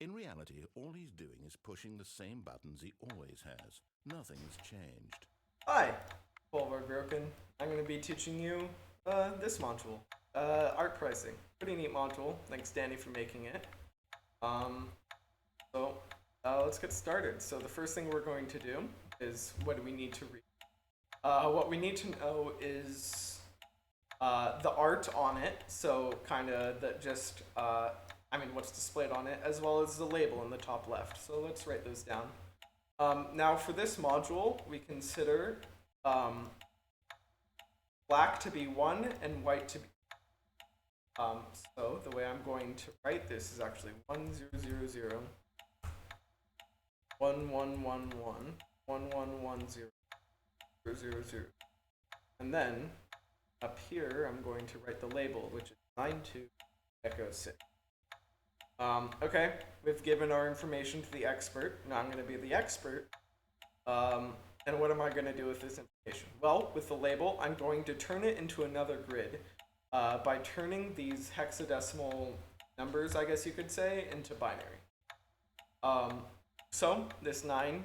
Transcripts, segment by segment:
In reality, all he's doing is pushing the same buttons he always has. Nothing's changed. Hi, Boulevard Broken. I'm going to be teaching you this module, art pricing. Pretty neat module. Thanks, Danny, for making it. Um, so let's get started. So the first thing we're going to do is what do we need to read? What we need to know is the art on it. So kind of that just what's displayed on it, as well as the label in the top left. So let's write those down. Now for this module, we consider black to be 1 and white to be so the way I'm going to write this is actually 1 0 0 0 1 1 1 1 1 1 1 0 0 0 0, and then up here I'm going to write the label, which is 9 2 echo 6. Okay, we've given our information to the expert. Now I'm going to be the expert. And what am I going to do with this information? Well, with the label, I'm going to turn it into another grid by turning these hexadecimal numbers, I guess you could say, into binary. So this 9,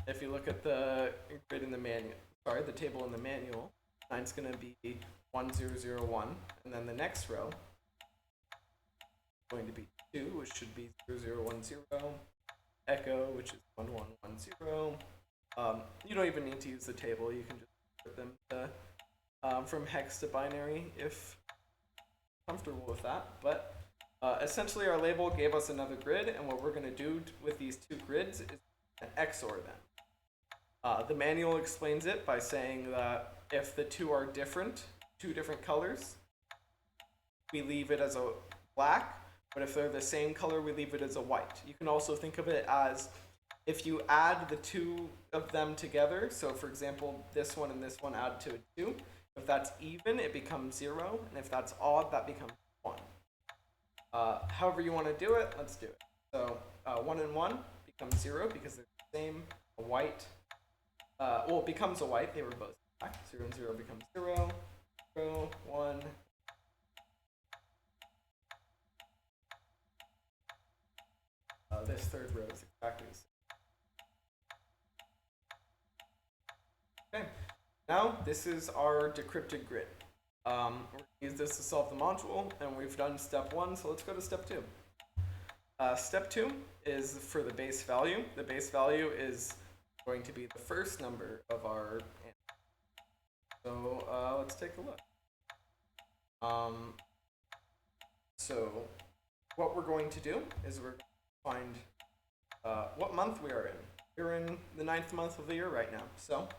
if you look at the grid in the manual, the table in the manual, 9 is going to be 1 0 0 1, and then the next row is going to be 2, which should be 0 0 1 0, echo, which is 1 1 1 0. You don't even need to use the table. You can just put them to, from hex to binary if comfortable with that. But essentially, our label gave us another grid, and what we're going to do with these two grids is XOR them. The manual explains it by saying that if the two are different, two different colors, we leave it as a black, but if they're the same color, we leave it as a white. You can also think of it as if you add the two of them together, so for example, this one and this one add to a 2, if that's even, it becomes 0, and if that's odd, that becomes 1. However you want to do it, let's do it. So 1 and 1 becomes 0 because they're the same. A white, it becomes a white, they were both black. 0 and 0 becomes 0, 0, 1. This third row is exactly the same. Okay, now this is our decrypted grid. We're going to use this to solve the module, and we've done step 1, so let's go to step 2. Step 2 is for the base value. The base value is going to be the first number of our answer. So let's take a look. So what we're going to do is we're going to find what month we are in. We're in the 9th month of the year right now. So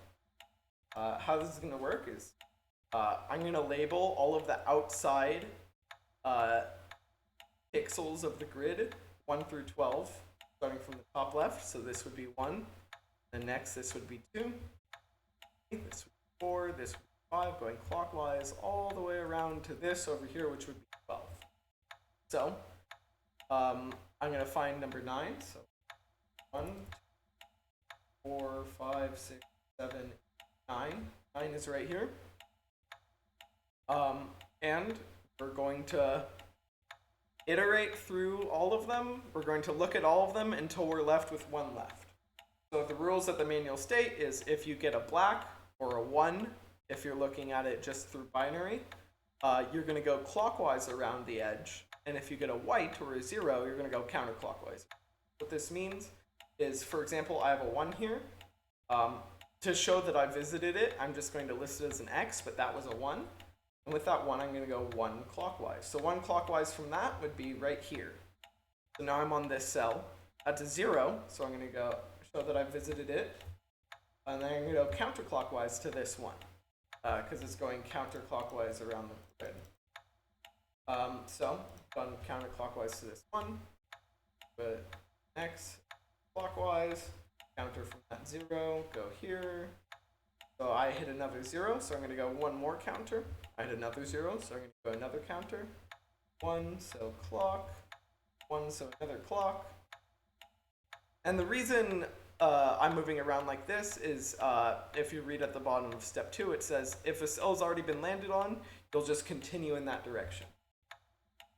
how this is going to work is I'm going to label all of the outside pixels of the grid 1 through 12, starting from the top left. So this would be 1. And next, this would be 2. This would be 4. This would be 5, going clockwise all the way around to this over here, which would be 12. So I'm going to find number 9. So 1, 2, 4, 5, 6, 7, 9. 9 is right here. And we're going to iterate through all of them. We're going to look at all of them until we're left with 1 left. So the rules that the manual state is if you get a black or a 1, if you're looking at it just through binary, you're going to go clockwise around the edge. And if you get a white or a 0, you're going to go counterclockwise. What this means is, for example, I have a 1 here. To show that I visited it, I'm just going to list it as an X, but that was a 1. And with that 1, I'm going to go 1 clockwise. So 1 clockwise from that would be right here. So now I'm on this cell. That's a 0, so I'm going to go show that I visited it. And then I'm going to go counterclockwise to this one, because it's going counterclockwise around the grid. So done counterclockwise to this one, but X clockwise, counter from that 0, go here. So I hit another 0, so I'm going to go 1 more counter. I hit another 0, so I'm going to go another counter. 1, so clock. 1, so another clock. And the reason I'm moving around like this is if you read at the bottom of step 2, it says if a cell's already been landed on, you'll just continue in that direction.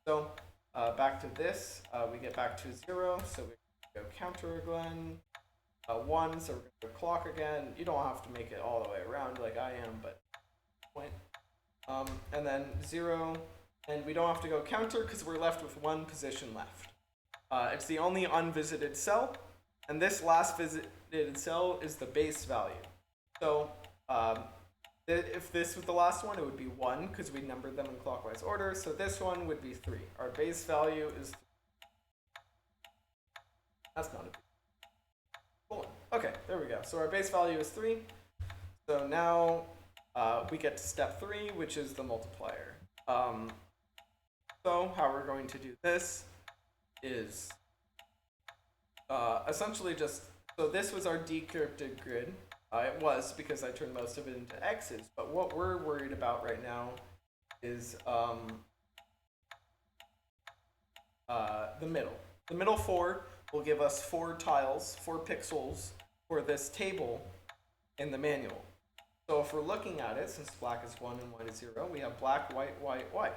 So back to this, we get back to 0, so we go counter again. 1, so we're going to go clock again. You don't have to make it all the way around like I am, but point. And then 0, and we don't have to go counter because we're left with 1 position left. It's the only unvisited cell, and this last visited cell is the base value. So if this was the last one, it would be 1 because we numbered them in clockwise order. So this one would be 3. Our base value is 3. That's not a big one. Okay, there we go. So our base value is 3. So now we get to step 3, which is the multiplier. So how we're going to do this is essentially just, so this was our decrypted grid. It was because I turned most of it into X's, but what we're worried about right now is the middle. The middle 4 will give us 4 tiles, 4 pixels for this table in the manual. So if we're looking at it, since black is 1 and white is 0, we have black, white, white, white.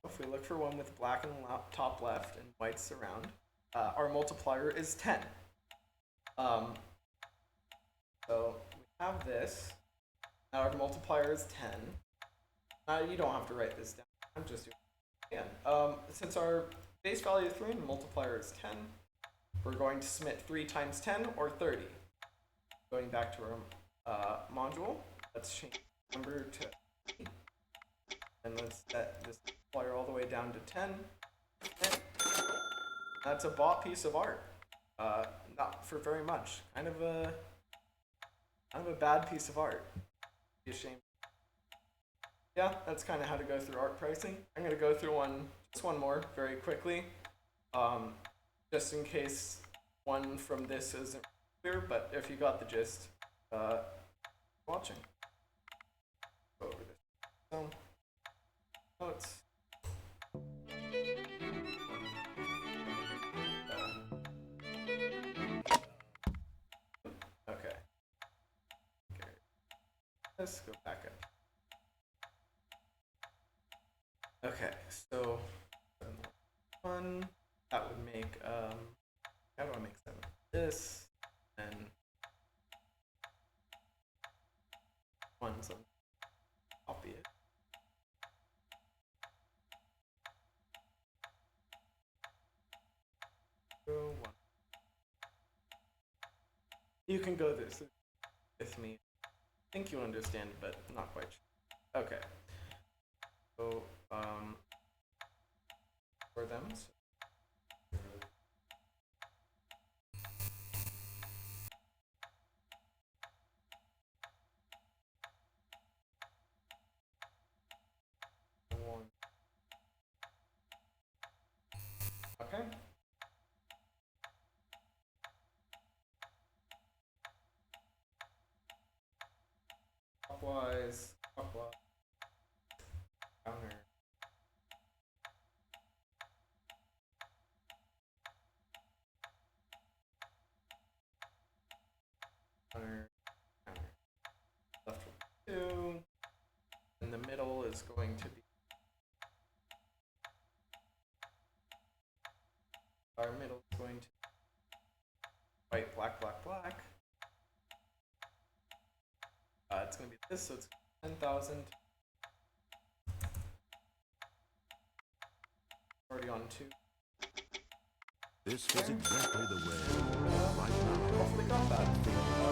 If we look for one with black in the top left and whites around, our multiplier is 10. So we have this. Now our multiplier is 10. You don't have to write this down. I'm just doing it again. Since our base value is 3 and the multiplier is 10, we're going to submit 3 times 10 or 30. Going back to our module, let's change the number to 8. And let's set this multiplier all the way down to 10. And that's a bought piece of art. Not for very much. Kind of a bad piece of art. Be a shame. Yeah, that's kind of how to go through art pricing. I'm going to go through just one more very quickly, just in case one from this isn't clear, but if you got the gist, watching. Go over this. So, notes. Okay. Let's go back up. Okay, so 1, that would make, how do I make 7? This, and 1, so copy it. So 1. You can go this with me. I think you understand, but not quite sure. Okay. So, for them. So okay. Clockwise, counter. Counter, left with 2, and the middle is going to be our middle is going to be white, black, black, black. It's going to be this, so it's 10,000. Already on 2. This is exactly the way right now. Hopefully got that.